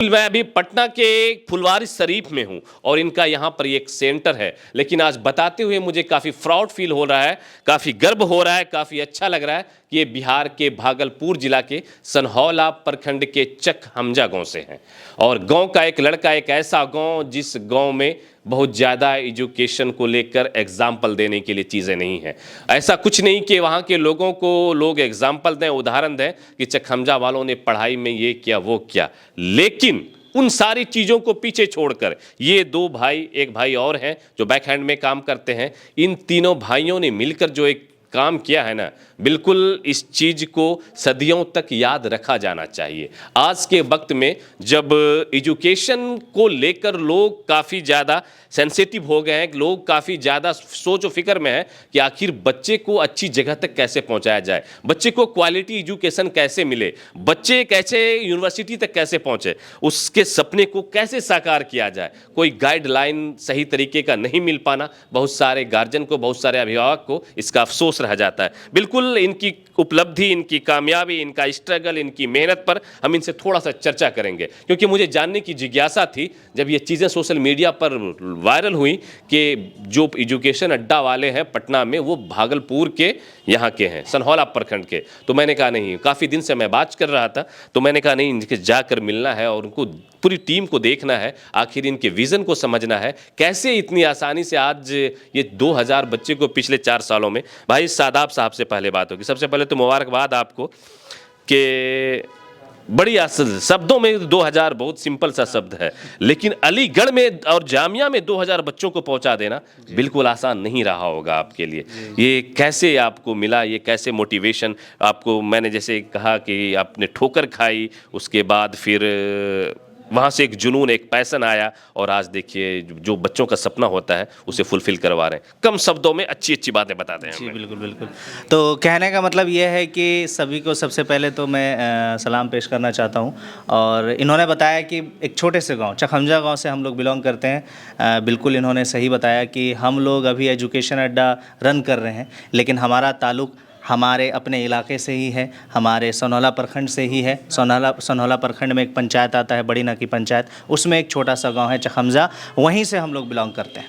मैं अभी पटना के फुलवारी शरीफ में हूं और इनका यहां पर एक सेंटर है, लेकिन आज बताते हुए मुझे काफ़ी प्राउड फील हो रहा है, काफ़ी गर्व हो रहा है, काफ़ी अच्छा लग रहा है कि ये बिहार के भागलपुर जिला के सनहौला प्रखंड के चक हमजा गांव से हैं। और गांव का एक लड़का, एक ऐसा गांव जिस गांव में बहुत ज़्यादा एजुकेशन को लेकर एग्जाम्पल देने के लिए चीज़ें नहीं हैं। ऐसा कुछ नहीं कि वहाँ के लोगों को लोग एग्जाम्पल दें, उदाहरण दें कि चकहमजा वालों ने पढ़ाई में ये किया वो किया, लेकिन उन सारी चीज़ों को पीछे छोड़कर ये दो भाई, एक भाई और हैं जो बैक हैंड में काम करते हैं, इन तीनों भाइयों ने मिलकर जो एक काम किया है ना, बिल्कुल इस चीज़ को सदियों तक याद रखा जाना चाहिए। आज के वक्त में जब एजुकेशन को लेकर लोग काफ़ी ज़्यादा सेंसिटिव हो गए हैं, लोग काफ़ी ज़्यादा सोच और फिक्र में हैं कि आखिर बच्चे को अच्छी जगह तक कैसे पहुंचाया जाए, बच्चे को क्वालिटी एजुकेशन कैसे मिले, बच्चे कैसे यूनिवर्सिटी तक कैसे पहुंचे, उसके सपने को कैसे साकार किया जाए, कोई गाइडलाइन सही तरीके का नहीं मिल पाना बहुत सारे गार्जियन को, बहुत सारे अभिभावक को इसका अफसोस रह जाता है। बिल्कुल इनकी उपलब्धि, इनकी कामयाबी, इनका स्ट्रगल, इनकी मेहनत पर हम इनसे थोड़ा सा चर्चा करेंगे, क्योंकि मुझे जानने की जिज्ञासा थी जब ये चीज़ें सोशल मीडिया पर वायरल हुई कि जो एजुकेशन अड्डा वाले हैं पटना में वो भागलपुर के यहाँ के हैं, सनहौला प्रखंड के। तो मैंने कहा नहीं, काफ़ी दिन से मैं बात कर रहा था, तो मैंने कहा नहीं, इनके जाकर मिलना है और उनको पूरी टीम को देखना है, आखिर इनके विज़न को समझना है, कैसे इतनी आसानी से आज ये 2000 बच्चे को पिछले 4 सालों में। भाई सादाब साहब से पहले बात होगी। सबसे पहले तो मुबारकबाद आपको कि बड़ी शब्दों में 2000 बहुत सिंपल सा शब्द है, लेकिन अलीगढ़ में और जामिया में 2000 बच्चों को पहुंचा देना बिल्कुल आसान नहीं रहा होगा आपके लिए। ये कैसे आपको मिला, ये कैसे मोटिवेशन आपको, मैंने जैसे कहा कि आपने ठोकर खाई, उसके बाद फिर वहाँ से एक जुनून, एक पैशन आया और आज देखिए जो बच्चों का सपना होता है उसे फुलफिल करवा रहे हैं। कम शब्दों में अच्छी अच्छी बातें बताते हैं। जी बिल्कुल बिल्कुल। तो कहने का मतलब ये है कि सभी को सबसे पहले तो मैं सलाम पेश करना चाहता हूँ। और इन्होंने बताया कि एक छोटे से गांव चकहमजा गांव से हम लोग बिलोंग करते हैं। बिल्कुल इन्होंने सही बताया कि हम लोग अभी एजुकेशन अड्डा रन कर रहे हैं, लेकिन हमारा ताल्लुक़ हमारे अपने इलाके से ही है, हमारे सनहौला प्रखंड से ही है। सनहौला प्रखंड में एक पंचायत आता है, बड़ी नाकी पंचायत, उसमें एक छोटा सा गांव है चकहमजा, वहीं से हम लोग बिलोंग करते हैं।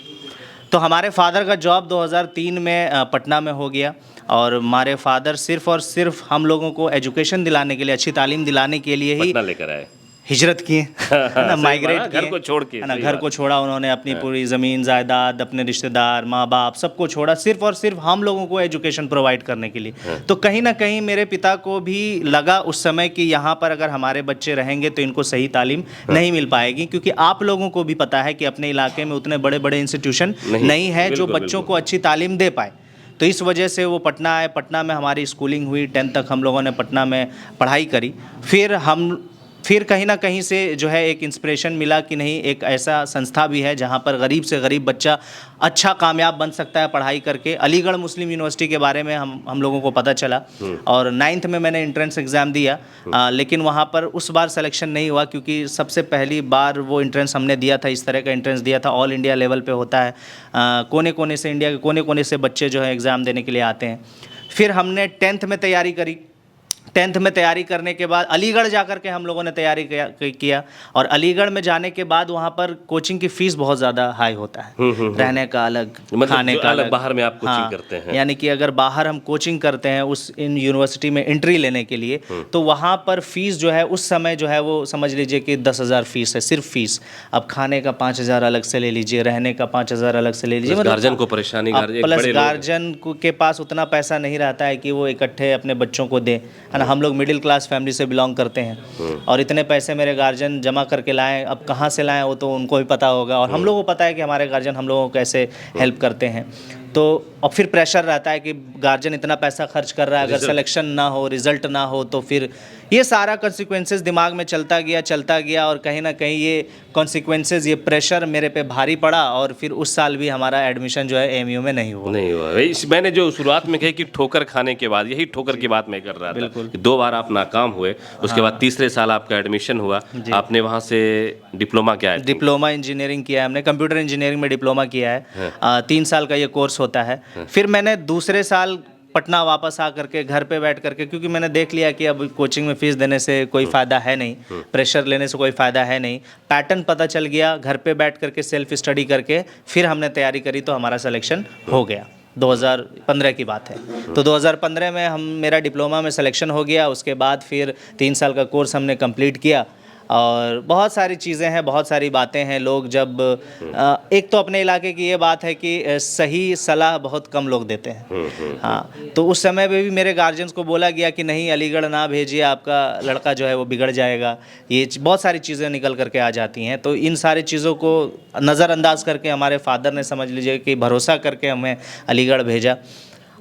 तो हमारे फादर का जॉब 2003 में पटना में हो गया और हमारे फादर सिर्फ़ और सिर्फ हम लोगों को एजुकेशन दिलाने के लिए, अच्छी तालीम दिलाने के लिए ही पटना लेकर आए, हिजरत किए ना, माइग्रेट किए, घर को छोड़ के, ना, घर को छोड़ा उन्होंने, अपनी पूरी ज़मीन जायदाद, अपने रिश्तेदार, माँ बाप, सबको छोड़ा सिर्फ और सिर्फ हम लोगों को एजुकेशन प्रोवाइड करने के लिए। तो कहीं ना कहीं मेरे पिता को भी लगा उस समय कि यहाँ पर अगर हमारे बच्चे रहेंगे तो इनको सही तालीम नहीं मिल पाएगी, क्योंकि आप लोगों को भी पता है कि अपने इलाके में उतने बड़े बड़े इंस्टीट्यूशन नहीं है जो बच्चों को अच्छी तालीम दे पाए। तो इस वजह से वो पटना आए। पटना में हमारी स्कूलिंग हुई, 10th तक हम लोगों ने पटना में पढ़ाई करी। फिर कहीं ना कहीं से जो है एक इंस्पिरेशन मिला कि नहीं, एक ऐसा संस्था भी है जहाँ पर गरीब से गरीब बच्चा अच्छा कामयाब बन सकता है पढ़ाई करके। अलीगढ़ मुस्लिम यूनिवर्सिटी के बारे में हम लोगों को पता चला और 9th में मैंने एंट्रेंस एग्ज़ाम दिया, लेकिन वहाँ पर उस बार सिलेक्शन नहीं हुआ, क्योंकि सबसे पहली बार वो एंट्रेंस हमने दिया था, इस तरह का एंट्रेंस दिया था, ऑल इंडिया लेवल पे होता है। कोने कोने से, इंडिया के कोने कोने से बच्चे जो है एग्ज़ाम देने के लिए आते हैं। फिर हमने 10th में तैयारी करी। 10th में तैयारी करने के बाद अलीगढ़ जाकर के हम लोगों ने तैयारी किया और अलीगढ़ में जाने के बाद वहाँ पर कोचिंग की फ़ीस बहुत ज़्यादा हाई होता है, रहने का अलग, मतलब खाने का अलग। बाहर में आप कोचिंग हाँ, करते हैं, यानी कि अगर बाहर हम कोचिंग करते हैं उस इन यूनिवर्सिटी में एंट्री लेने के लिए, तो वहाँ पर फ़ीस जो है उस समय जो है वो समझ लीजिए कि 10,000 फ़ीस है, सिर्फ फ़ीस। अब खाने का 5,000 अलग से ले लीजिए, रहने का 5,000 अलग से ले लीजिए, मतलब गार्जियन को परेशानी, प्लस गार्जियन के पास उतना पैसा नहीं रहता है कि वो इकट्ठे अपने बच्चों को दे, है ना। हम लोग मिडिल क्लास फैमिली से बिलोंग करते हैं और इतने पैसे मेरे गार्जियन जमा करके लाएं, अब कहाँ से लाएं वो तो उनको भी पता होगा और हम लोगों को पता है कि हमारे गार्जियन हम लोगों को कैसे हेल्प करते हैं। तो और फिर प्रेशर रहता है कि गार्जियन इतना पैसा खर्च कर रहा है, अगर सिलेक्शन ना हो, रिजल्ट ना हो, तो फिर ये सारा कॉन्सिक्वेंसेस दिमाग में चलता गया और कहीं ना कहीं ये कॉन्सिक्वेंसेस, ये प्रेशर मेरे पे भारी पड़ा और फिर उस साल भी हमारा एडमिशन जो है एएमयू में नहीं हुआ। मैंने जो शुरुआत में कही कि ठोकर खाने के बाद, यही ठोकर की बात मैं कर रहा था कि 2 बार आप नाकाम हुए, उसके बाद तीसरे साल आपका एडमिशन हुआ, आपने वहाँ से डिप्लोमा किया है? डिप्लोमा इंजीनियरिंग किया है हमने, कंप्यूटर इंजीनियरिंग में डिप्लोमा किया है। 3 साल का ये कोर्स होता है। फिर मैंने दूसरे साल पटना वापस आ करके घर पे बैठ करके, क्योंकि मैंने देख लिया कि अब कोचिंग में फ़ीस देने से कोई फ़ायदा है नहीं, प्रेशर लेने से कोई फ़ायदा है नहीं, पैटर्न पता चल गया, घर पे बैठ करके सेल्फ स्टडी करके फिर हमने तैयारी करी तो हमारा सिलेक्शन हो गया। 2015 की बात है। तो 2015 में मेरा डिप्लोमा में सिलेक्शन हो गया। उसके बाद फिर 3 साल का कोर्स हमने कंप्लीट किया और बहुत सारी चीज़ें हैं, बहुत सारी बातें हैं। लोग जब एक तो अपने इलाके की ये बात है कि सही सलाह बहुत कम लोग देते हैं। हाँ, तो उस समय पे भी मेरे गार्जियंस को बोला गया कि नहीं, अलीगढ़ ना भेजिए, आपका लड़का जो है वो बिगड़ जाएगा। ये बहुत सारी चीज़ें निकल करके आ जाती हैं। तो इन सारी चीज़ों को नज़रअंदाज करके हमारे फादर ने, समझ लीजिए कि भरोसा करके हमें अलीगढ़ भेजा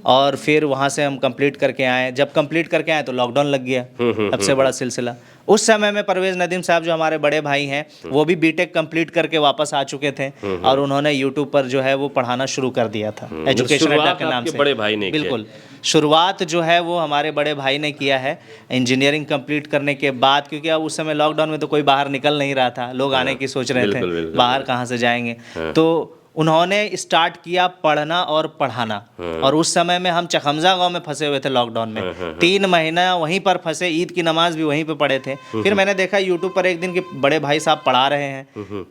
और फिर वहाँ से हम कंप्लीट करके आए। जब कंप्लीट करके आए तो लॉकडाउन लग गया, सबसे बड़ा सिलसिला। उस समय में परवेज़ नदीम साहब जो हमारे बड़े भाई हैं, वो भी बीटेक कंप्लीट करके वापस आ चुके थे और उन्होंने यूट्यूब पर जो है वो पढ़ाना शुरू कर दिया था, एजुकेशन अड्डा के नाम से। बड़े भाई ने बिल्कुल, शुरुआत जो है वो हमारे बड़े भाई ने किया है इंजीनियरिंग कंप्लीट करने के बाद, क्योंकि अब उस समय लॉकडाउन में तो कोई बाहर निकल नहीं रहा था, लोग आने की सोच रहे थे, बाहर कहाँ से जाएंगे। तो उन्होंने स्टार्ट किया पढ़ना और पढ़ाना। और उस समय में हम चखमजा गांव में फंसे हुए थे लॉकडाउन में, 3 महीना वहीं पर फंसे, ईद की नमाज भी वहीं पे पढ़े थे। फिर मैंने देखा यूट्यूब पर एक दिन कि बड़े भाई साहब पढ़ा रहे हैं,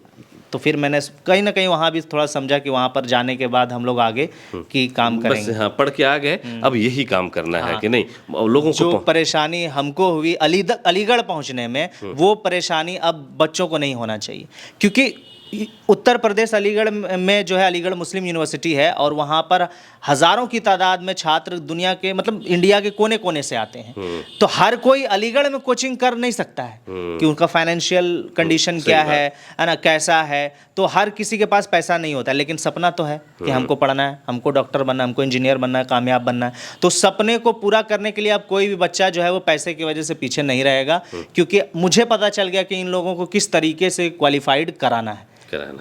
तो फिर मैंने कहीं ना कहीं वहाँ भी थोड़ा समझा कि वहाँ पर जाने के बाद हम लोग आगे की काम करेंगे। बस हाँ, पढ़ के आ गए, अब यही काम करना है कि नहीं। लोगों जो परेशानी हमको हुई अलीगढ़ पहुँचने में, वो परेशानी अब बच्चों को नहीं होना चाहिए। क्योंकि उत्तर प्रदेश अलीगढ़ में जो है अलीगढ़ मुस्लिम यूनिवर्सिटी है और वहाँ पर हज़ारों की तादाद में छात्र दुनिया के, मतलब इंडिया के कोने कोने से आते हैं। तो हर कोई अलीगढ़ में कोचिंग कर नहीं सकता है कि उनका फाइनेंशियल कंडीशन क्या है ना, कैसा है। तो हर किसी के पास पैसा नहीं होता, लेकिन सपना तो है कि हमको पढ़ना है, हमको डॉक्टर बनना है, हमको इंजीनियर बनना है, कामयाब बनना है। तो सपने को पूरा करने के लिए अब कोई भी बच्चा जो है वो पैसे की वजह से पीछे नहीं रहेगा, क्योंकि मुझे पता चल गया कि इन लोगों को किस तरीके से क्वालिफाइड कराना है।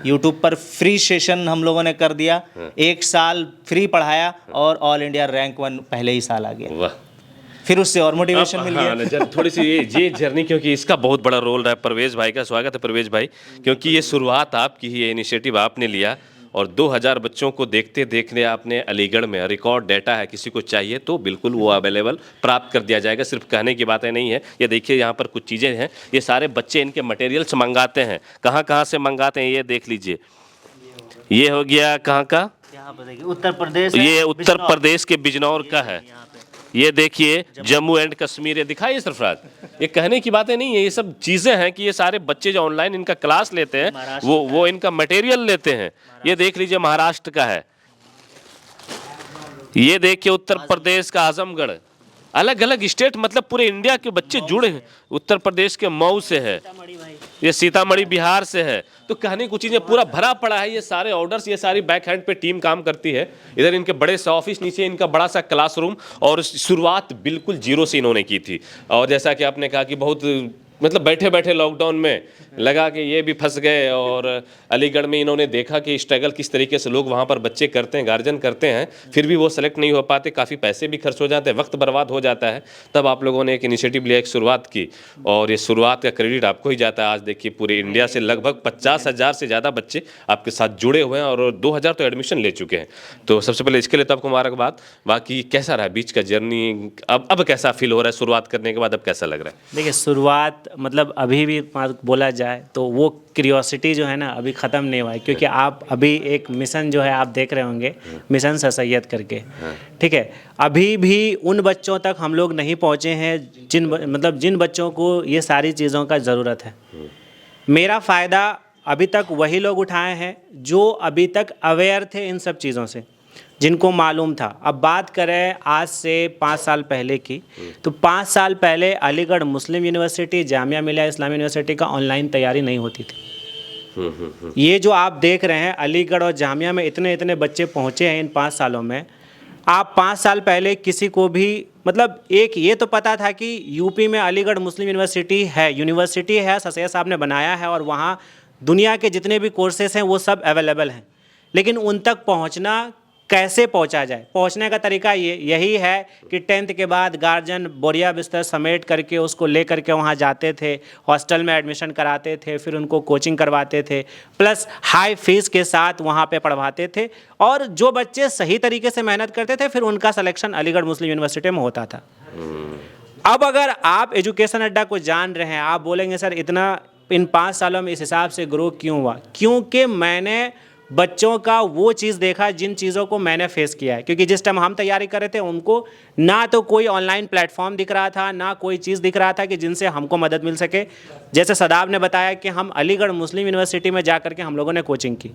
यूट्यूब पर फ्री सेशन हम लोगों ने कर दिया, 1 साल फ्री पढ़ाया और ऑल इंडिया रैंक 1 पहले ही साल आ गया। वाह, फिर उससे और मोटिवेशन मिल गया। थोड़ी सी ये जर्नी, क्योंकि इसका बहुत बड़ा रोल रहा है परवेज़ भाई का। स्वागत है परवेज़ भाई, क्योंकि ये शुरुआत आपकी ही, ये इनिशिएटिव आपने लिया और 2000 बच्चों को देखते देखने आपने अलीगढ़ में, रिकॉर्ड डाटा है, किसी को चाहिए तो बिल्कुल वो अवेलेबल प्राप्त कर दिया जाएगा। सिर्फ कहने की बातें नहीं है। ये देखिए यहाँ पर कुछ चीज़ें हैं, ये सारे बच्चे इनके मटेरियल्स मंगाते हैं। कहाँ कहाँ से मंगाते हैं ये देख लीजिए। ये हो गया कहाँ का, उत्तर प्रदेश, ये उत्तर प्रदेश के बिजनौर का है। ये देखिए जम्मू एंड कश्मीर, ये दिखाइए सरफराज। ये कहने की बातें नहीं है, ये सब चीज़ें हैं कि ये सारे बच्चे जो ऑनलाइन इनका क्लास लेते हैं वो इनका मटेरियल लेते हैं। ये देख लीजिए महाराष्ट्र का है। ये देखिए उत्तर प्रदेश का आजमगढ़, अलग अलग स्टेट, मतलब पूरे इंडिया के बच्चे जुड़े हैं। उत्तर प्रदेश के मऊ से है, ये सीतामढ़ी बिहार से है। तो कहने की चीज़ें पूरा भरा पड़ा है। ये सारे ऑर्डर्स, ये सारी बैक हैंड पे टीम काम करती है। इधर इनके बड़े से ऑफिस, नीचे इनका बड़ा सा क्लासरूम। और शुरुआत बिल्कुल जीरो से इन्होंने की थी। और जैसा कि आपने कहा कि बहुत, मतलब बैठे बैठे लॉकडाउन में लगा कि ये भी फंस गए। और अलीगढ़ में इन्होंने देखा कि स्ट्रगल किस तरीके से लोग वहाँ पर बच्चे करते हैं, गार्जियन करते हैं, फिर भी वो सेलेक्ट नहीं हो पाते, काफ़ी पैसे भी खर्च हो जाते हैं, वक्त बर्बाद हो जाता है। तब आप लोगों ने एक इनिशिएटिव लिया, एक शुरुआत की, और ये शुरुआत का क्रेडिट आपको ही जाता है। आज देखिए पूरे इंडिया से लगभग 50,000 से ज़्यादा बच्चे आपके साथ जुड़े हुए हैं और 2000 तो एडमिशन ले चुके हैं। तो सबसे पहले इसके लिए तो आपको मुबारकबाद। बाकी कैसा रहा बीच का जर्नी, अब कैसा फील हो रहा है शुरुआत करने के बाद, अब कैसा लग रहा है? देखिए शुरुआत, मतलब अभी भी बोला जाए तो वो क्यूरियोसिटी जो है ना अभी ख़त्म नहीं हुआ है, क्योंकि आप अभी एक मिशन जो है आप देख रहे होंगे, मिशन सर सैयद करके, ठीक है। अभी भी उन बच्चों तक हम लोग नहीं पहुँचे हैं जिन बच्चों को ये सारी चीज़ों का ज़रूरत है। मेरा फ़ायदा अभी तक वही लोग उठाए हैं जो अभी तक अवेयर थे इन सब चीज़ों से, जिनको मालूम था। अब बात करें आज से 5 साल पहले की, तो 5 साल पहले अलीगढ़ मुस्लिम यूनिवर्सिटी, जामिया मिलिया इस्लामी यूनिवर्सिटी का ऑनलाइन तैयारी नहीं होती थी। ये जो आप देख रहे हैं अलीगढ़ और जामिया में इतने इतने बच्चे पहुँचे हैं इन 5 सालों में। आप 5 साल पहले किसी को भी, मतलब एक ये तो पता था कि यूपी में अलीगढ़ मुस्लिम यूनिवर्सिटी है, सर सैयद साहब ने बनाया है और वहाँ दुनिया के जितने भी कोर्सेस हैं वो सब अवेलेबल हैं, लेकिन उन तक पहुँचना कैसे पहुंचा जाए। पहुंचने का तरीका यही है कि 10th के बाद गार्जियन बोरिया बिस्तर समेट करके उसको ले करके वहाँ जाते थे, हॉस्टल में एडमिशन कराते थे, फिर उनको कोचिंग करवाते थे, प्लस हाई फीस के साथ वहाँ पे पढ़वाते थे। और जो बच्चे सही तरीके से मेहनत करते थे फिर उनका सिलेक्शन अलीगढ़ मुस्लिम यूनिवर्सिटी में होता था। अब अगर आप एजुकेशन अड्डा को जान रहे हैं, आप बोलेंगे सर इतना इन 5 सालों में इस हिसाब से ग्रो क्यों हुआ, क्योंकि मैंने बच्चों का वो चीज़ देखा जिन चीज़ों को मैंने फेस किया है। क्योंकि जिस टाइम हम तैयारी कर रहे थे उनको ना तो कोई ऑनलाइन प्लेटफॉर्म दिख रहा था, ना कोई चीज़ दिख रहा था कि जिनसे हमको मदद मिल सके। जैसे सदाब ने बताया कि हम अलीगढ़ मुस्लिम यूनिवर्सिटी में जा कर के हम लोगों ने कोचिंग की,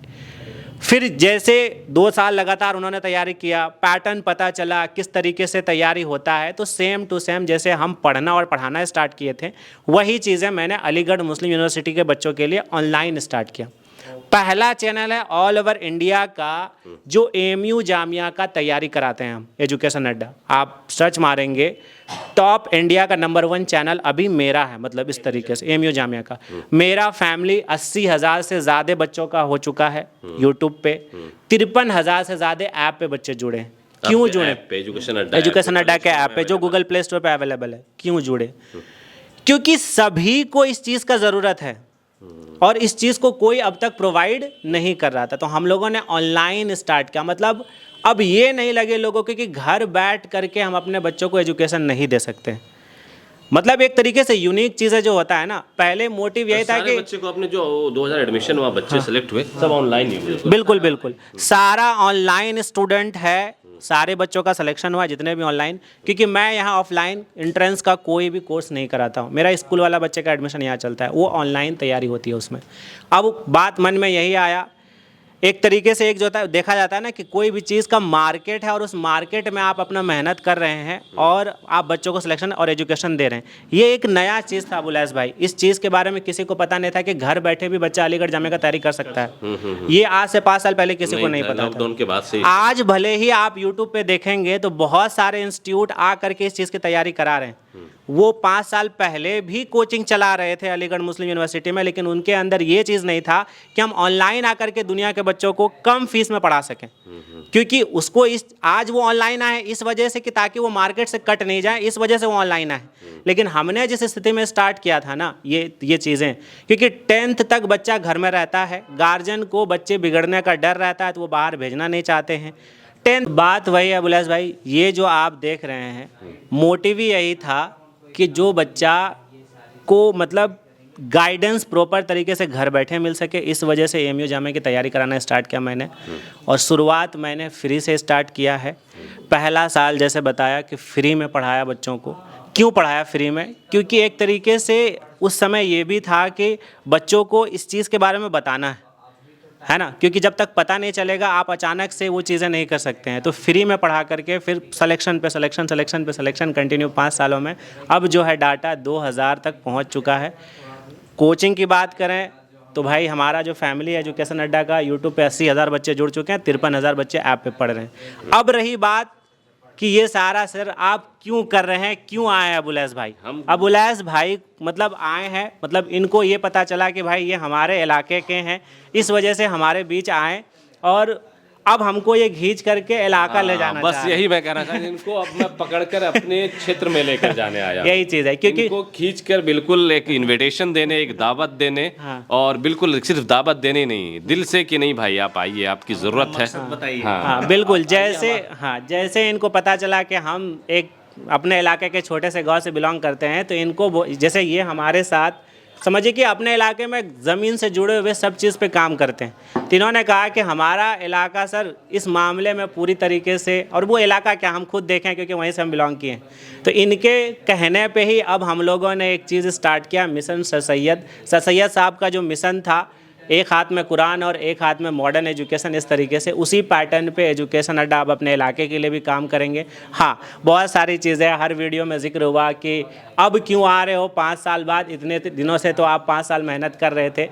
फिर जैसे 2 साल लगातार उन्होंने तैयारी किया, पैटर्न पता चला किस तरीके से तैयारी होता है, तो सेम टू सेम जैसे हम पढ़ना और पढ़ाना स्टार्ट किए थे वही चीज़ें मैंने अलीगढ़ मुस्लिम यूनिवर्सिटी के बच्चों के लिए ऑनलाइन स्टार्ट किया। पहला चैनल है ऑल ओवर इंडिया का जो AMU जामिया का तैयारी कराते हैं हम, एजुकेशन अड्डा। आप सर्च मारेंगे टॉप इंडिया का नंबर 1 चैनल अभी मेरा है, मतलब इस तरीके से AMU जामिया का। मेरा फैमिली 80,000 से ज़्यादा बच्चों का हो चुका है यूट्यूब पे, 53,000 से ज़्यादा ऐप पे बच्चे जुड़े हैं। क्यों जुड़े? एजुकेशन अड्डा के ऐप पे जो गूगल प्ले स्टोर पे अवेलेबल है। क्यों जुड़े? क्योंकि सभी को इस चीज़ का ज़रूरत है और इस चीज़ को कोई अब तक प्रोवाइड नहीं कर रहा था, तो हम लोगों ने ऑनलाइन स्टार्ट किया। मतलब अब ये नहीं लगे लोगों को कि घर बैठ करके हम अपने बच्चों को एजुकेशन नहीं दे सकते। मतलब एक तरीके से यूनिक चीज़ें जो होता है ना, पहले मोटिव यही था कि बच्चे को अपने जो 2000 एडमिशन हुआ बच्चे सेलेक्ट हुए सब ऑनलाइन ही हुए। बिल्कुल बिल्कुल सारा ऑनलाइन स्टूडेंट है, सारे बच्चों का सिलेक्शन हुआ जितने भी ऑनलाइन। क्योंकि मैं यहाँ ऑफलाइन एंट्रेंस का कोई भी कोर्स नहीं कराता हूँ, मेरा स्कूल वाला बच्चे का एडमिशन यहाँ चलता है, वो ऑनलाइन तैयारी होती है उसमें। अब बात मन में यही आया, एक तरीके से एक जो होता है देखा जाता है ना कि कोई भी चीज़ का मार्केट है और उस मार्केट में आप अपना मेहनत कर रहे हैं और आप बच्चों को सिलेक्शन और एजुकेशन दे रहे हैं। ये एक नया चीज़ था अबुलैस भाई, इस चीज़ के बारे में किसी को पता नहीं था कि घर बैठे भी बच्चा अलीगढ़ जामिया का तैयारी कर सकता है। ये आज से 5 साल पहले किसी को नहीं पता था। लॉकडाउन के बाद से आज भले ही आप यूट्यूब पे देखेंगे तो बहुत सारे इंस्टीट्यूट आ करके इस चीज़ की तैयारी करा रहे हैं। वो 5 साल पहले भी कोचिंग चला रहे थे अलीगढ़ मुस्लिम यूनिवर्सिटी में, लेकिन उनके अंदर ये चीज़ नहीं था कि हम ऑनलाइन आकर के दुनिया के बच्चों को कम फीस में पढ़ा सकें। क्योंकि उसको आज वो ऑनलाइन आए इस वजह से कि ताकि वो मार्केट से कट नहीं जाए, इस वजह से वो ऑनलाइन आए। लेकिन हमने जिस स्थिति में स्टार्ट किया था ना ये चीज़ें, क्योंकि 10th तक बच्चा घर में रहता है, गार्जियन को बच्चे बिगड़ने का डर रहता है तो वो बाहर भेजना नहीं चाहते हैं। 10th बात वही है अबुलैस भाई, ये जो आप देख रहे हैं मोटिव ही यही था कि जो बच्चा को मतलब गाइडेंस प्रॉपर तरीके से घर बैठे मिल सके, इस वजह से AMU जामिया की तैयारी कराना स्टार्ट किया मैंने। और शुरुआत मैंने फ्री से स्टार्ट किया है। पहला साल जैसे बताया कि फ्री में पढ़ाया बच्चों को। क्यों पढ़ाया फ्री में? क्योंकि एक तरीके से उस समय ये भी था कि बच्चों को इस चीज़ के बारे में बताना है ना, क्योंकि जब तक पता नहीं चलेगा आप अचानक से वो चीज़ें नहीं कर सकते हैं। तो फ्री में पढ़ा करके फिर सिलेक्शन पे सिलेक्शन कंटिन्यू 5 सालों में अब जो है डाटा 2000 तक पहुंच चुका है। कोचिंग की बात करें तो भाई हमारा जो फैमिली एजुकेशन अड्डा का यूट्यूब पे 80,000 बच्चे जुड़ चुके हैं, 53,000 बच्चे ऐप पे पढ़ रहे हैं। अब रही बात कि ये सारा सर आप क्यों कर रहे हैं, क्यों आए हैं अबुलैस भाई? अबुलैस भाई मतलब आए हैं, मतलब इनको ये पता चला कि भाई ये हमारे इलाके के हैं, इस वजह से हमारे बीच आए और अब हमको ये खींच करके इलाका ले जाना बस यही मैं कहना था, इनको अब मैं पकड़कर अपने क्षेत्र में लेकर जाने आया। यही चीज़ है, क्योंकि इनको खींचकर बिल्कुल एक इनविटेशन देने, एक दावत देने। हाँ। और बिल्कुल सिर्फ दावत देने नहीं, दिल से कि नहीं भाई आप आइए, आपकी ज़रूरत है। बताइए। हाँ बिल्कुल, जैसे इनको पता चला कि हम एक अपने इलाके के छोटे से गांव से बिलोंग करते हैं, तो इनको जैसे ये हमारे साथ समझिए कि अपने इलाके में ज़मीन से जुड़े हुए सब चीज़ पे काम करते हैं। तो इन्होंने कहा कि हमारा इलाका सर इस मामले में पूरी तरीके से, और वो इलाका क्या हम खुद देखें क्योंकि वहीं से हम बिलोंग किए हैं, तो इनके कहने पे ही अब हम लोगों ने एक चीज़ स्टार्ट किया, मिशन सर सैयद साहब का जो मिशन था, एक हाथ में कुरान और एक हाथ में मॉडर्न एजुकेशन, इस तरीके से उसी पैटर्न पे एजुकेशन अड्डा अब अपने इलाके के लिए भी काम करेंगे। हाँ, बहुत सारी चीज़ें हर वीडियो में जिक्र हुआ कि अब क्यों आ रहे हो 5 साल बाद, इतने दिनों से तो आप 5 साल मेहनत कर रहे थे।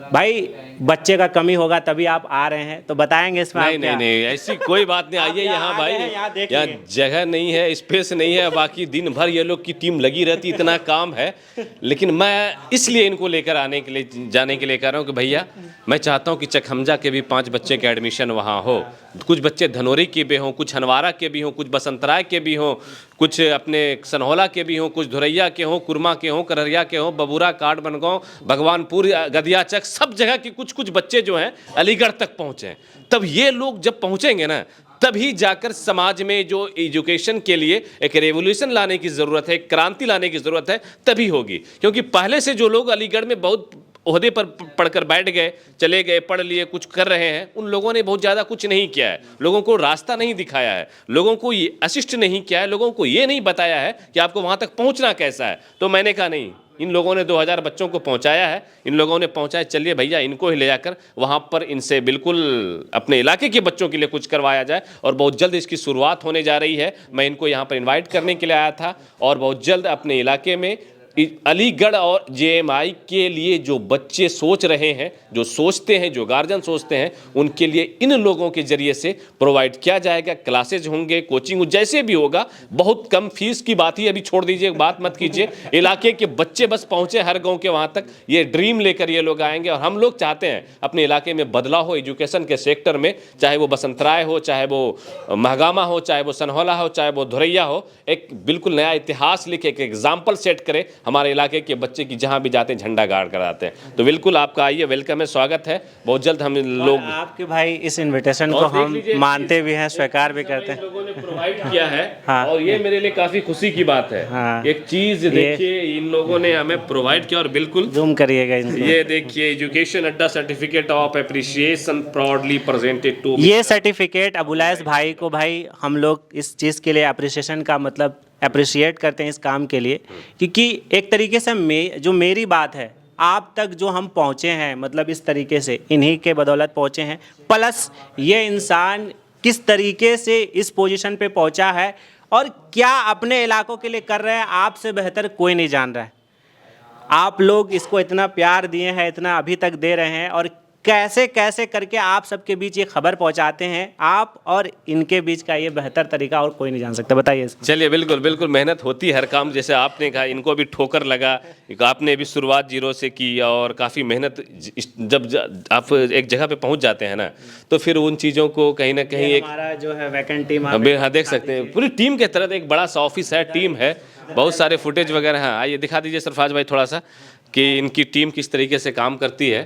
भाई बच्चे का कमी होगा तभी आप आ रहे हैं, तो बताएंगे इसमें। नहीं ऐसी कोई बात नहीं, आइए यहाँ भाई, यहाँ जगह नहीं है, स्पेस नहीं है, बाकी दिन भर ये लोग की टीम लगी रहती, इतना काम है। लेकिन मैं इसलिए इनको लेकर जाने के लिए कह रहा हूँ कि भैया भैया मैं चाहता हूँ कि चकहमजा के भी 5 बच्चे के एडमिशन वहाँ हो, कुछ बच्चे धनोरी के भी हों, कुछ हनवारा के भी हों, कुछ बसंतराय के भी हों, कुछ अपने सनहौला के भी हों, कुछ धुरैया के हों, कुरमा के हों, करहरिया के हों, बबूरा, काट बनगांव, भगवानपुर, गदियाचक, सब जगह के कुछ कुछ बच्चे जो हैं अलीगढ़ तक पहुँचे। तब ये लोग जब पहुँचेंगे ना, तभी जाकर समाज में जो एजुकेशन के लिए एक रेवोल्यूशन लाने की ज़रूरत है, एक क्रांति लाने की ज़रूरत है, तभी होगी। क्योंकि पहले से जो लोग अलीगढ़ में बहुत ओहदे पर पढ़कर बैठ गए, चले गए, पढ़ लिए, कुछ कर रहे हैं, उन लोगों ने बहुत ज़्यादा कुछ नहीं किया है, लोगों को रास्ता नहीं दिखाया है, लोगों को ये असिस्ट नहीं किया है, लोगों को ये नहीं बताया है कि आपको वहाँ तक पहुँचना कैसा है। तो मैंने कहा नहीं, इन लोगों ने 2000 बच्चों को पहुंचाया है, इन लोगों ने पहुंचाया, चलिए भैया इनको ही ले जाकर वहां पर इनसे बिल्कुल अपने इलाके के बच्चों के लिए कुछ करवाया जाए। और बहुत जल्द इसकी शुरुआत होने जा रही है। मैं इनको यहां पर इनवाइट करने के लिए आया था और बहुत जल्द अपने इलाके में अलीगढ़ और जेएमआई के लिए जो बच्चे सोच रहे हैं, जो सोचते हैं, जो गार्जियन सोचते हैं, उनके लिए इन लोगों के जरिए से प्रोवाइड किया जाएगा। क्लासेज होंगे, कोचिंग जैसे भी होगा, बहुत कम फीस की बात ही अभी छोड़ दीजिए, बात मत कीजिए। इलाके के बच्चे बस पहुँचे हर गाँव के वहाँ तक, ये ड्रीम लेकर ये लोग आएंगे। और हम लोग चाहते हैं अपने इलाके में बदलाव हो एजुकेशन के सेक्टर में, चाहे वो बसंतराय हो, चाहे वो महगामा हो, चाहे वो सनहौला हो, चाहे वो धुरैया हो, एक बिल्कुल नया इतिहास लिखे, एक एग्जाम्पल सेट करे हमारे इलाके के बच्चे की, जहां भी जाते हैं झंडा गाड़ कर आते हैं। तो बिल्कुल आपका आइए, वेलकम है, स्वागत है। बहुत जल्द हम लोग आपके भाई इस इनविटेशन को हम मानते भी हैं, स्वीकार भी करते हैं। लोगों ने प्रोवाइड किया है। हाँ। और ये मेरे लिए काफी खुशी की बात है। हाँ। एक चीज देखिए, इन लोगों ने हमें प्रोवाइड किया और बिल्कुल जूम करिएगा इनको। ये देखिए, education Adda certificate of appreciation proudly presented to. ये सर्टिफिकेट अबुलैस भाई को, भाई हम लोग इस चीज़ के लिए अप्रिसिएशन का मतलब अप्रिशिएट करते हैं इस काम के लिए, क्योंकि एक तरीके से जो मेरी बात है, आप तक जो हम पहुँचे हैं, मतलब इस तरीके से इन्हीं के बदौलत पहुँचे हैं। प्लस ये इंसान किस तरीके से इस पोजीशन पे पहुँचा है और क्या अपने इलाकों के लिए कर रहे हैं, आपसे बेहतर कोई नहीं जान रहा है। आप लोग इसको इतना प्यार दिए हैं, इतना अभी तक दे रहे हैं, और कैसे कैसे करके आप सबके बीच ये खबर पहुंचाते हैं, आप और इनके बीच का ये बेहतर तरीका और कोई नहीं जान सकता। बताइए। चलिए, बिल्कुल बिल्कुल मेहनत होती है हर काम, जैसे आपने कहा इनको भी ठोकर लगा, आपने भी शुरुआत 0 से की और काफ़ी मेहनत। जब आप एक जगह पे पहुंच जाते हैं ना, तो फिर उन चीज़ों को कहीं ना कहीं एक हमारा जो है वैकेंट टीम, हाँ देख सकते हैं, पूरी टीम के तरह एक बड़ा सा ऑफिस है, टीम है, बहुत सारे फुटेज वगैरह हैं। आइए दिखा दीजिए सरफराज भाई थोड़ा सा कि इनकी टीम किस तरीके से काम करती है।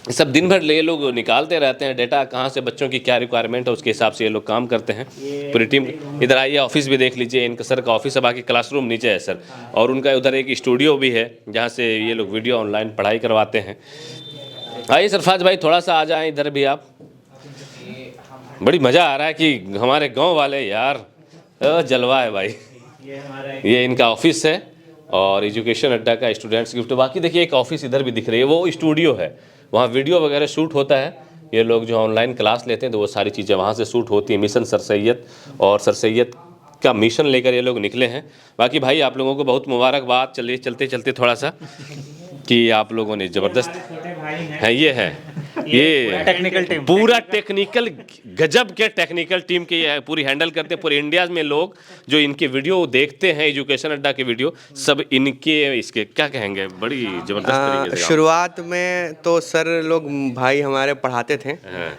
सब दिन भर ये लोग निकालते रहते हैं डेटा, कहाँ से बच्चों की क्या रिक्वायरमेंट है, उसके हिसाब से ये लोग काम करते हैं पूरी टीम। इधर आइए, ऑफिस भी देख लीजिए, इनका सर का ऑफिस है, बाकी क्लासरूम नीचे है सर, और उनका उधर एक स्टूडियो भी है जहाँ से ये लोग वीडियो ऑनलाइन पढ़ाई करवाते हैं। आइए सरफराज भाई थोड़ा सा आ जाएँ इधर भी आप। बड़ी मज़ा आ रहा है कि हमारे गाँव वाले यार, जलवा है भाई। ये इनका ऑफिस है और एजुकेशन अड्डा का स्टूडेंट्स गिफ्ट। बाकी देखिए एक ऑफिस इधर भी दिख रही है, वो स्टूडियो है, वहाँ वीडियो वगैरह शूट होता है। ये लोग जो ऑनलाइन क्लास लेते हैं तो वो सारी चीज़ें वहाँ से शूट होती हैं। मिशन सर सैयद, और सर सैयद का मिशन लेकर ये लोग निकले हैं। बाकी भाई आप लोगों को बहुत मुबारकबाद। चलिए चलते चलते थोड़ा सा कि आप लोगों ने ज़बरदस्त है, ये है ये टेक्निकल टीम, पूरा टेक्निकल, गजब के टेक्निकल टीम की पूरी हैंडल करते हैं। पूरे इंडिया में लोग जो इनके वीडियो देखते हैं, एजुकेशन अड्डा के वीडियो, सब इनके इसके क्या कहेंगे, बड़ी ज़बरदस्त तरीके से। शुरुआत में तो सर लोग भाई हमारे पढ़ाते थे,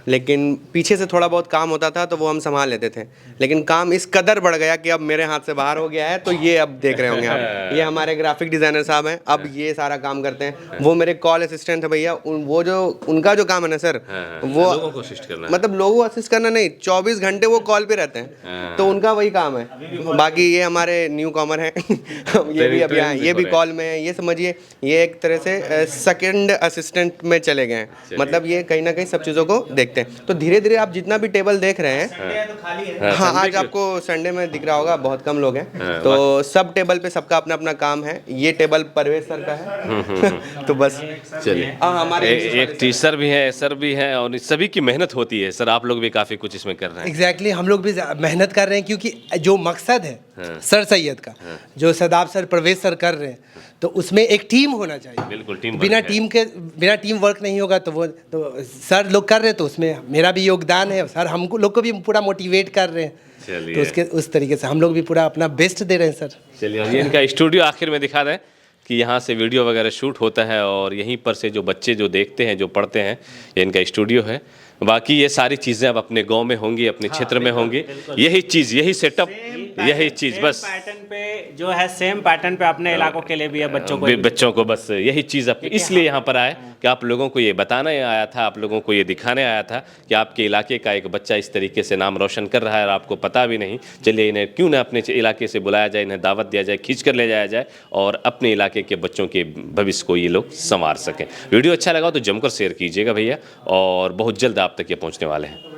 लेकिन पीछे से थोड़ा बहुत काम होता था तो वो हम संभाल लेते थे। लेकिन काम इस कदर बढ़ गया कि अब मेरे हाथ से बाहर हो गया है। तो ये अब देख रहे होंगे आप, ये हमारे ग्राफिक डिज़ाइनर साहब हैं, अब ये सारा काम करते हैं। वो मेरे कॉल असिस्टेंट है भैया, वो जो उनका जो काम है ना सर, वो लोगों को असिस्ट करना, मतलब लोगों को असिस्ट करना नहीं, 24 घंटे वो कॉल पे रहते हैं, तो उनका वही काम है। बाकी ये हमारे न्यू कॉमर हैं ये भी अभी आए, ये भी कॉल में है। ये समझिए ये एक तरह से सेकंड असिस्टेंट में चले गए हैं। मतलब ये कहीं ना कहीं सब चीज़ों को देखते हैं। तो धीरे धीरे आप जितना भी टेबल देख रहे हैं, हाँ आज आपको संडे में दिख रहा होगा, बहुत कम लोग हैं, तो सब टेबल पे सबका अपना अपना काम है। ये टेबल परवेज सर का है तो बस चलिए। हमारे एक टीचर भी है, सर भी है, और सभी की मेहनत होती है। सर आप लोग भी काफ़ी कुछ इसमें कर रहे हैं। एग्जैक्टली हम लोग भी मेहनत कर रहे हैं, क्योंकि जो मकसद है सर सैयद का, जो सदाब सर परवेज सर कर रहे हैं, तो उसमें एक टीम होना चाहिए। बिल्कुल, टीम बिना टीम वर्क नहीं होगा। तो वो तो सर लोग कर रहे हैं, तो उसमें मेरा भी योगदान है। सर हमको लोग को भी पूरा मोटिवेट कर रहे हैं, तो उसके उस तरीके से हम लोग भी पूरा अपना बेस्ट दे रहे हैं सर। चलिए, ये इनका स्टूडियो आखिर में दिखा दें कि यहाँ से वीडियो वगैरह शूट होता है और यहीं पर से जो बच्चे जो देखते हैं, जो पढ़ते हैं, ये इनका स्टूडियो है। बाकी ये सारी चीज़ें अब अपने गांव में होंगी, अपने क्षेत्र में होंगी। यही चीज़, यही सेटअप, यही चीज़ बस पैटर्न पे जो है, सेम पैटर्न पे अपने इलाकों के लिए भी है बच्चों को बस यही चीज़ अपने इसलिए यहाँ पर आए कि आप लोगों को ये बताना आया था, आप लोगों को ये दिखाने आया था कि आपके इलाके का एक बच्चा इस तरीके से नाम रोशन कर रहा है और आपको पता भी नहीं। चलिए इन्हें क्यों ना अपने इलाके से बुलाया जाए, इन्हें दावत दिया जाए, खींच कर ले जाया जाए और अपने इलाके के बच्चों के भविष्य को ये लोग संवार सकें। वीडियो अच्छा लगा तो जमकर शेयर कीजिएगा भैया, और बहुत जल्द आप तक ये पहुँचने वाले हैं।